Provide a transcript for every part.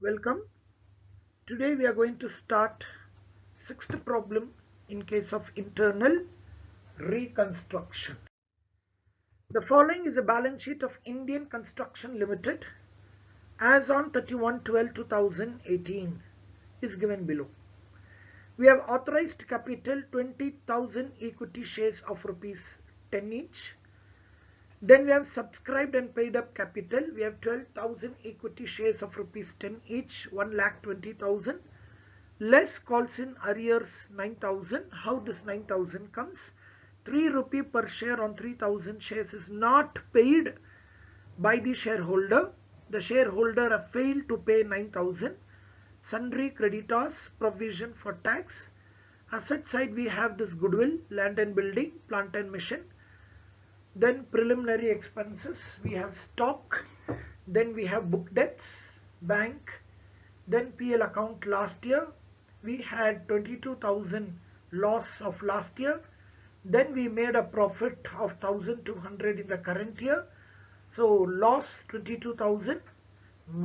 Welcome. Today we are going to start sixth problem in case of internal reconstruction. The following is a balance sheet of Indian Construction Limited as on 31/12/2018 is given below. We have authorized capital 20,000 equity shares of rupees 10 each. Then we have subscribed and paid up capital. We have 12,000 equity shares of rupees 10 each, 1,20,000. Less calls in arrears 9,000. How this 9,000 comes? 3 rupee per share on 3,000 shares is not paid by the shareholder. The shareholder have failed to pay 9,000. Sundry creditors, provision for tax. Asset side we have this goodwill, land and building, plant and machine. Then preliminary expenses, we have stock, then we have book debts, bank, then PL account last year, we had 22,000 loss of last year, then we made a profit of 1,200 in the current year, so loss 22,000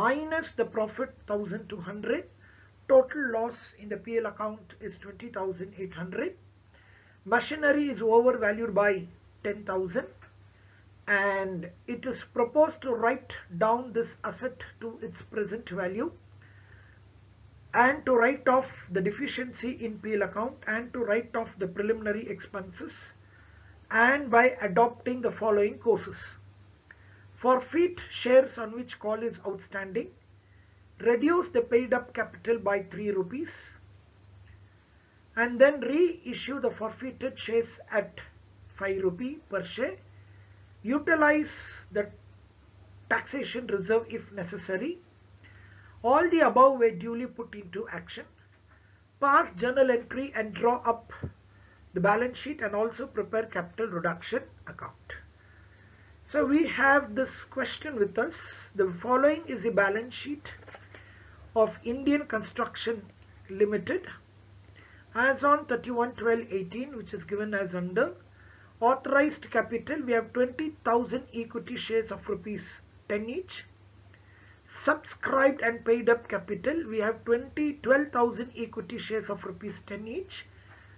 minus the profit 1,200, total loss in the PL account is 20,800, machinery is overvalued by 10,000 and it is proposed to write down this asset to its present value and to write off the deficiency in PL account and to write off the preliminary expenses, and by adopting the following courses: forfeit shares on which call is outstanding, reduce the paid up capital by 3 rupees and then reissue the forfeited shares at 5 rupee per share, utilize the taxation reserve if necessary. All the above were duly put into action. Pass journal entry and draw up the balance sheet and also prepare capital reduction account. So we have this question with us. The following is a balance sheet of Indian Construction Limited as on 31/12/18, which is given as under authorized capital. We have 20,000 equity shares of rupees 10 each. Subscribed and paid up capital, we have 12,000 equity shares of rupees 10 each.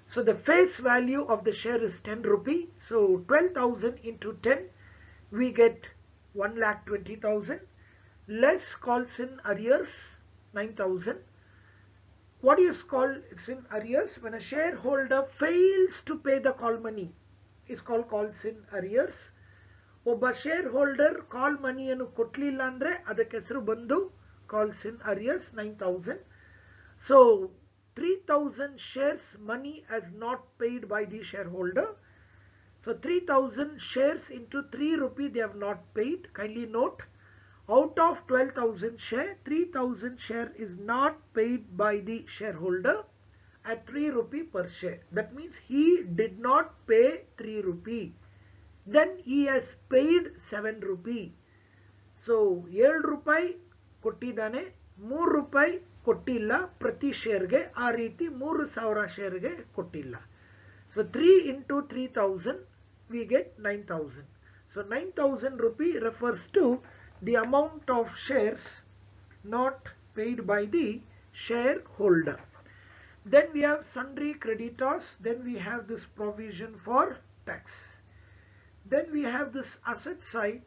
So the face value of the share is 10 rupee. So 12,000 into 10, we get 1,20,000. Less calls in arrears 9,000. What is called in arrears? When a shareholder fails to pay the call money is called calls in arrears. ಒಬ್ಬ share holder ಕಾಲ್ ಮನಿಯನ್ನು ಕೊಟ್ಟಲಿಲ್ಲ ಅಂದ್ರೆ ಅದಕ್ಕೆ ಹೆಸರು ಬಂದು calls in arrears 9,000. So 3,000 shares money as not paid by the shareholder. So 3,000 shares into 3 rupee they have not paid. Kindly note, out of 12,000 share, 3,000 share is not paid by the shareholder at 3 rupee per share. That means he did not pay 3 rupee. Then he has paid 7 rupee. So 7 ರೂಪಾಯಿ ಕೊಟ್ಟಿದ್ದಾನೆ, 3 ರೂಪಾಯಿ ಕೊಟ್ಟಿಲ್ಲ ಪ್ರತಿ ಶೇರ್ಗೆ, ಆ ರೀತಿ 3,000 ಶೇರ್ಗೆ ಕೊಟ್ಟಿಲ್ಲ. So 3 into 3,000 we get 9,000. So 9,000 rupee refers to the amount of shares not paid by the shareholder. Then we have sundry creditors. Then we have this provision for tax. Then we have this asset side,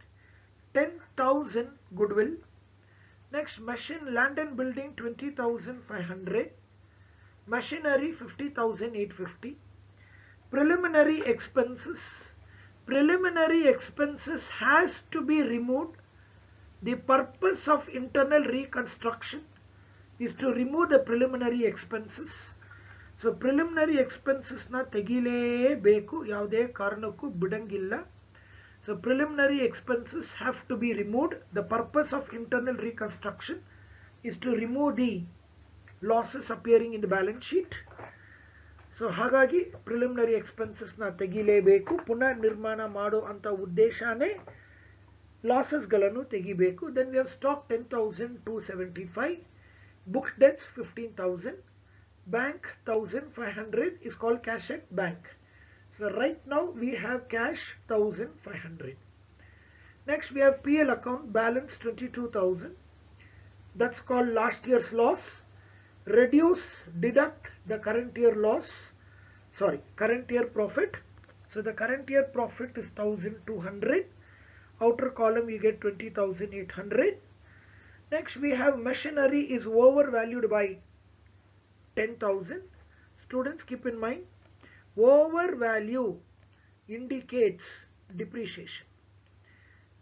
10,000 goodwill. Next, machine, land and building 20,500. Machinery 50,850. Preliminary expenses. Preliminary expenses has to be removed. The purpose of internal reconstruction is to remove the preliminary expenses. So preliminary expenses na ತೆಗಿಲೇಬೇಕು, ಯಾವುದೇ ಕಾರಣಕ್ಕೂ ಬಿಡಂಗಿಲ್ಲ. So preliminary expenses have to be removed. The purpose of internal reconstruction is to remove the losses appearing in the balance sheet. So ಹಾಗಾಗಿ preliminary expenses na ತೆಗಿಲೇಬೇಕು. ಪುನಃ ನಿರ್ಮಾಣ ಮಾಡೋ ಅಂತ ಉದ್ದೇಶನೇ losses ಗಳನ್ನು ತೆಗಿಬೇಕು. Then we have stock 10,275, book debts 15,000. Bank 1,500 is called cash at bank. So right now we have cash 1,500. Next we have PL account balance 22,000. That's called last year's loss. Reduce, deduct the current year loss, current year profit. So the current year profit is 1200. Outer column you get 20,800. Next we have machinery is overvalued by 10,000. Students, keep in mind, overvalue indicates depreciation.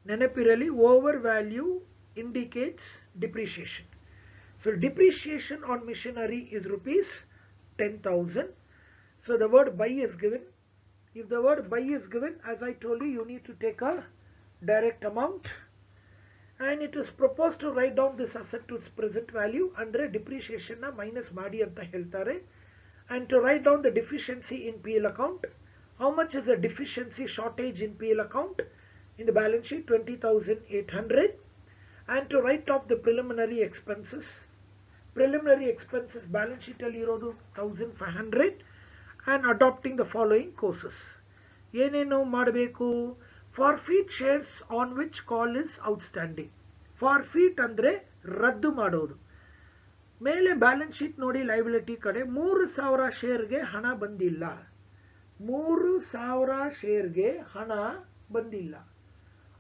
Nenapirali, overvalue indicates depreciation. So depreciation on machinery is rupees 10,000. So the word buy is given. If the word buy is given, as I told you, you need to take a direct amount. And it is proposed to write down this asset to its present value andre depreciation na minus ಮಾಡಿ ಅಂತ ಹೇಳ್ತಾರೆ. And to write down the deficiency in PL account. How much is the deficiency shortage in PL account? In the balance sheet 20,800. And to write off the preliminary expenses. Preliminary expenses balance sheet alli irodu 1,500. And adopting the following courses. ಏನೇನು ಮಾಡಬೇಕು? Forfeit shares on which call is outstanding. Forfeit ಅಂದ್ರೆ ರದ್ದು ಮಾಡೋದು. ಮೇಲೆ balance sheet ನೋಡಿ, liability ಕಡೆ 3,000 ಶೇರ್ಗೆ ಹಣ ಬಂದಿಲ್ಲ. 3,000 ಶೇರ್ಗೆ ಹಣ ಬಂದಿಲ್ಲ.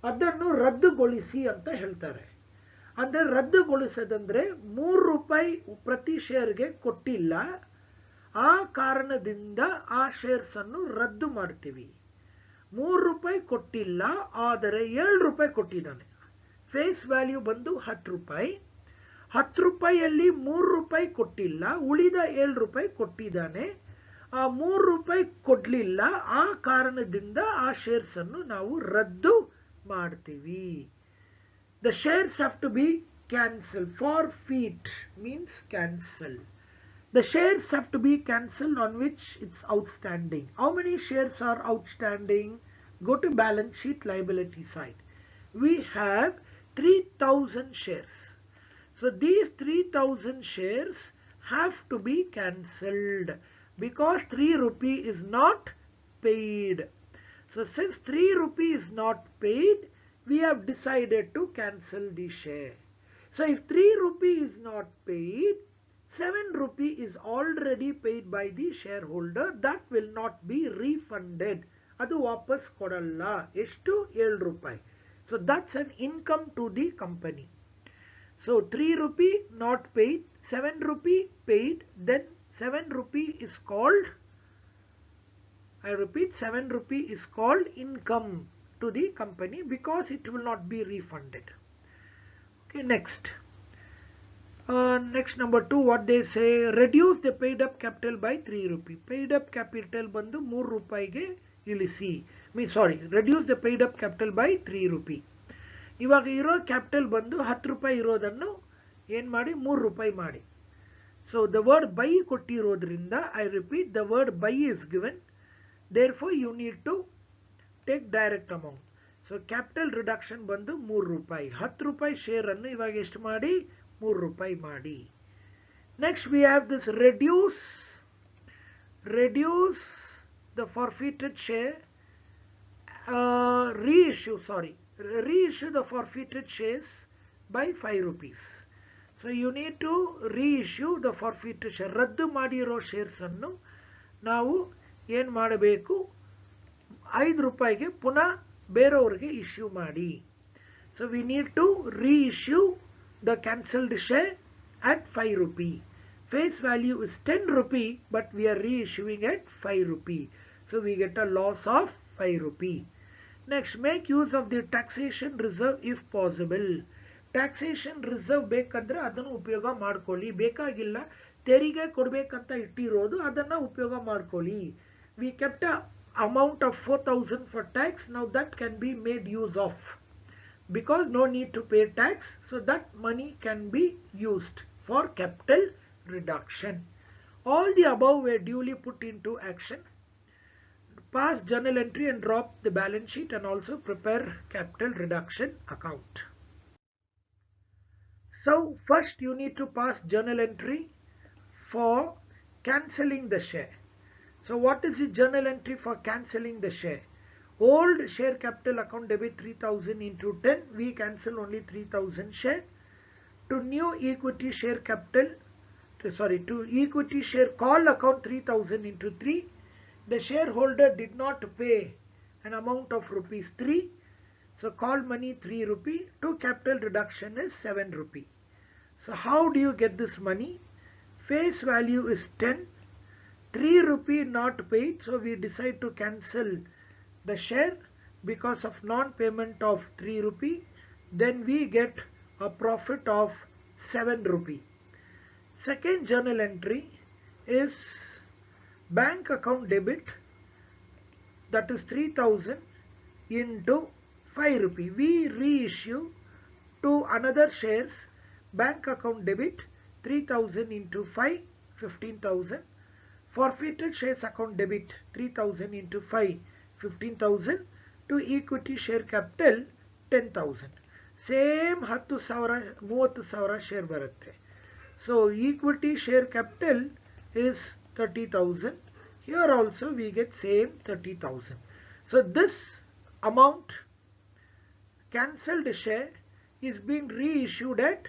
ಅದನ್ನು ರದ್ದುಗೊಳಿಸಿ ಅಂತ ಹೇಳ್ತಾರೆ. ಅಂದ್ರೆ ರದ್ದುಗೊಳಿಸದಂದ್ರೆ 3 ರೂಪಾಯಿ ಪ್ರತಿ ಶೇರ್ಗೆ ಕೊಟ್ಟಿಲ್ಲ. ಆ ಕಾರಣದಿಂದ ಆ ಶೇರ್ಸ್ ಅನ್ನು ರದ್ದು ಮಾಡ್ತೀವಿ. 3 ರೂಪಾಯಿ ಕೊಟ್ಟಿಲ್ಲ, ಆದರೆ 7 ರೂಪಾಯಿ ಕೊಟ್ಟಿದ್ದಾನೆ. ಫೇಸ್ ವ್ಯಾಲ್ಯೂ ಬಂದು 10 ರೂಪಾಯಿ. 10 ರೂಪಾಯಿಯಲ್ಲಿ 3 ರೂಪಾಯಿ ಕೊಟ್ಟಿಲ್ಲ, ಉಳಿದ 7 ರೂಪಾಯಿ ಕೊಟ್ಟಿದ್ದಾನೆ. ಆ 3 ರೂಪಾಯಿ ಕೊಡ್ಲಿಲ್ಲ, ಆ ಕಾರಣದಿಂದ ಆ ಶೇರ್ಸ್ ಅನ್ನು ನಾವು ರದ್ದು ಮಾಡ್ತೀವಿ. The shares have to be cancelled. Forfeit means cancel. The shares have to be cancelled on which it's outstanding. How many shares are outstanding? Go to balance sheet liability side. We have 3,000 shares. So these 3,000 shares have to be cancelled because 3 rupee is not paid. So since 3 rupee is not paid, we have decided to cancel the share. So if 3 rupee is not paid, 7 rupee is already paid by the shareholder. That will not be refunded. Adu vapas kodalla. Eshtu 7 ರೂಪಾಯಿ. So that's an income to the company. So 3 rupee not paid, 7 rupee paid, then 7 rupee is called, I repeat, 7 rupee is called income to the company because it will not be refunded. Okay, next. Next number 2, what they say, reduce the paid up capital by 3 rupee. Paid up capital ಬಂದು 3 ರೂಪಾಯಿಗೆ ಇಳಿಸಿ. reduce the paid up capital by 3 rupee. ಇವಾಗ ಇರೋ capital ಬಂದು 10 ರೂಪಾಯಿ ಇರೋದನ್ನು ಏನು ಮಾಡಿ 3 ರೂಪಾಯಿ ಮಾಡಿ. So the word buy ಕೊಟ್ಟಿರೋದ್ರಿಂದ, I repeat, the word buy is given. Therefore you need to take direct amount. So capital reduction ಬಂದು 3 ರೂಪಾಯಿ. 10 ರೂಪಾಯಿ ಶೇರ್ ಅನ್ನು ಇವಾಗ ಎಷ್ಟು ಮಾಡಿ 3 ರೂಪಾಯಿ ಮಾಡಿ. Next we have this reduce the forfeited share, reissue the forfeited shares by 5 rupees. So you need to reissue the forfeited share. ರದ್ದು ಮಾಡಿರೋ ಶೇರ್ಸ್ ಅನ್ನು ನಾವು ಏನು ಮಾಡಬೇಕು, 5 ರೂಪಾಯಿಗೆ ಪುನಃ ಬೇರೆಯವರಿಗೆ ಇಶ್ಯೂ ಮಾಡಿ. So we need to reissue the cancelled share at 5 rupee. Face value is 10 rupee, but we are reissuing at 5 rupee. So we get a loss of 5 rupee. Next, make use of the taxation reserve if possible. Taxation reserve ಬೇಕಂದ್ರೆ ಅದನ್ನು ಉಪಯೋಗ ಮಾಡ್ಕೊಳ್ಳಿ. ಬೇಕಾಗಿಲ್ಲ, ತೆರಿಗೆ ಕೊಡಬೇಕಂತ ಇಟ್ಟಿರೋದು ಅದನ್ನ ಉಪಯೋಗ ಮಾಡ್ಕೊಳ್ಳಿ. We kept a amount of 4,000 for tax. Now that can be made use of. Because no need to pay tax, so that money can be used for capital reduction. All the above were duly put into action. Pass journal entry and drop the balance sheet and also prepare capital reduction account. So first you need to pass journal entry for cancelling the share. So what is the journal entry for cancelling the share? Old share capital account debit 3,000 into 10. We cancel only 3,000 share. to new equity share capital, to equity share call account 3000 into 3. The shareholder did not pay an amount of rupees 3. So call money 3 rupee. To capital reduction is 7 rupee. So how do you get this money? Face value is 10. 3 rupee not paid. So we decide to cancel the share because of non-payment of 3 rupee. Then we get a profit of 7 rupee. Second journal entry is bank account debit, that is 3000 into 5 rupee. We reissue to another shares bank account debit 3000 into 5, 15,000. Forfeited shares account debit 3000 into 5, 15,000 to equity share capital 10,000. Same 10,000 30,000 share ಬರುತ್ತೆ. So equity share capital is 30,000. Here also we get same 30,000. So this amount cancelled share is being reissued at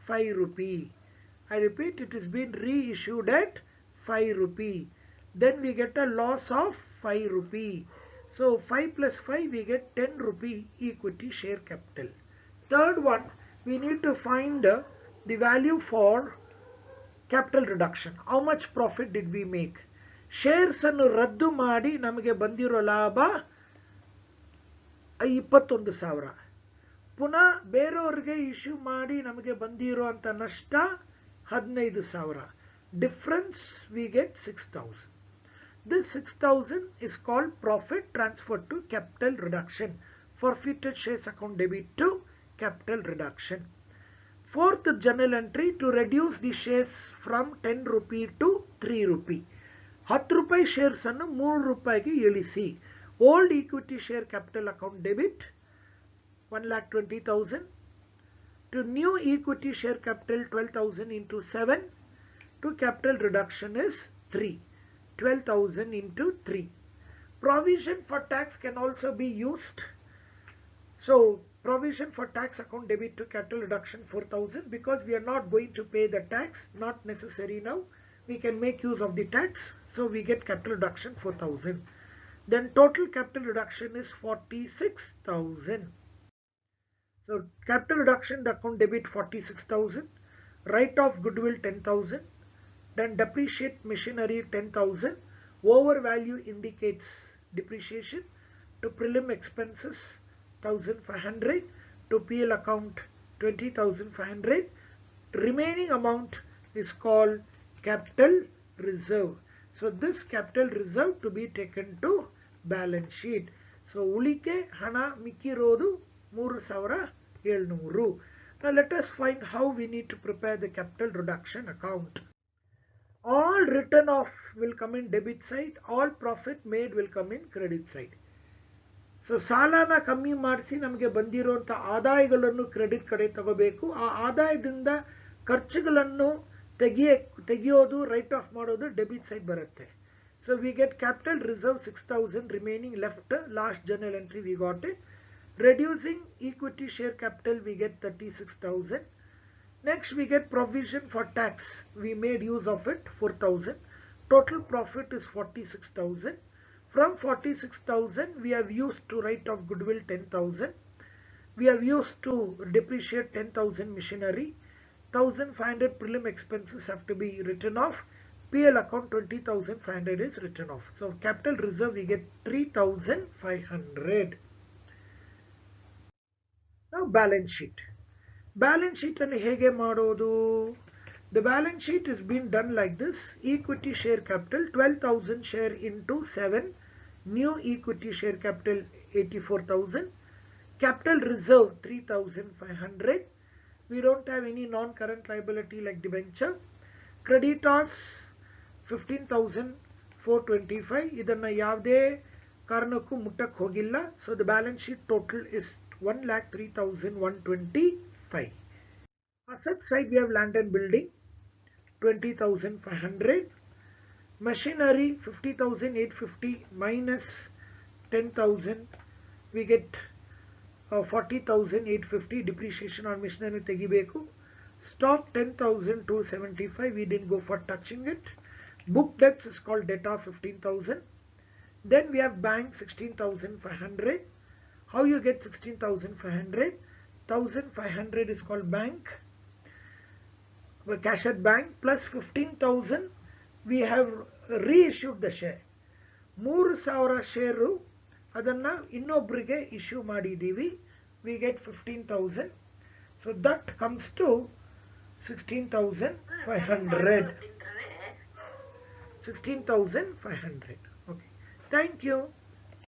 5 rupee. I repeat, it is being reissued at 5 rupee. Then we get a loss of 5 rupee. So 5 plus 5 we get 10 rupee equity share capital. Third one, we need to find the value for capital reduction. How much profit did we make? Shares ಅನ್ನು ರದ್ದು ಮಾಡಿ ನಮಗೆ ಬಂದಿರೋ ಲಾಭ 21,000. ಪುನಃ ಬೇರೆಯವರಿಗೆ issue ಮಾಡಿ ನಮಗೆ ಬಂದಿರೋ ಅಂತ ನಷ್ಟ 15,000. Difference we get 6,000. This 6,000 is called profit transferred to capital reduction. Forfeited shares account debit to capital reduction. Fourth journal entry, to reduce the shares from 10 rupee to 3 rupee. 10 ರೂಪಾಯಿ shares ಅನ್ನು 3 ರೂಪಾಯಿಗೆ ಇಳಿಸಿ. Old equity share capital account debit 1,20,000 to new equity share capital 12,000 into 7 to capital reduction is 3. 12,000 into 3. Provision for tax can also be used. So provision for tax account debit to capital reduction 4,000, because we are not going to pay the tax, not necessary now. We can make use of the tax. So we get capital reduction 4,000. Then total capital reduction is 46,000. So capital reduction account debit 46,000. Write off goodwill 10,000. Then depreciate machinery 10,000. Overvalue indicates depreciation. To prelim expenses 1,500. To PL account 20,500. Remaining amount is called capital reserve. So this capital reserve to be taken to balance sheet. So ಉಳಿಕೆ ಹಣ ಮಿಕ್ಕಿರೋದು 3,700. Now let us find how we need to prepare the capital reduction account. All written off will come in debit side. All profit made will come in credit side. So ಸಾಲನ ಕಮ್ಮಿ ಮಾಡಿಸಿ ನಮಗೆ ಬಂದಿರುವಂತ ಆದಾಯಗಳನ್ನು credit ಕಡೆ ತಗೋಬೇಕು. ಆ ಆದಾಯದಿಂದ ಖರ್ಚುಗಳನ್ನು ತೆಗೆಯೋದು ರೈಟ್ ಆಫ್ ಮಾಡೋದು ಡೆಬಿಟ್ ಸೈಡ್ ಬರುತ್ತೆ. So we get capital reserve 6,000 remaining left. Last journal entry we got it. Reducing equity share capital we get 36,000. Next we get provision for tax. We made use of it 4,000. Total profit is 46,000. From 46,000 we have used to write off goodwill 10,000. We have used to depreciate 10,000 machinery. 1,500 prelim expenses have to be written off. PL account 20,500 is written off. So capital reserve we get 3,500. Now balance sheet. Balance sheet and hege madodu. The balance sheet is being done like this. Equity share capital 12,000 share into 7. New equity share capital 84,000. Capital reserve 3,500. We don't have any non-current liability like debenture. Creditors 15,425. ಇದನ್ನ ಯಾವುದೇ ಕಾರಣಕ್ಕೂ ಮುಟ್ಟಕ್ಕೆ ಹೋಗಿಲ್ಲ. So the balance sheet total is 1,03,125. Asset side we have land and building 20,500. Machinery 50,850 minus 10,000 we get 40,850. Depreciation on machinery ತೆಗಿಬೇಕು. Stock 10,275, we didn't go for touching it. Book debts is called debtor 15,000. Then we have bank 16,500. How you get 16,500? 1,500 is called bank, cash at bank, plus 15,000 we have reissued the share. 3,000 share ಅದನ್ನ ಇನ್ನೊಬ್ಬರಿಗೆ issue ಮಾಡಿದ್ದೀವಿ. We get 15,000. So that comes to 16,500. 16,500. Okay. Thank you.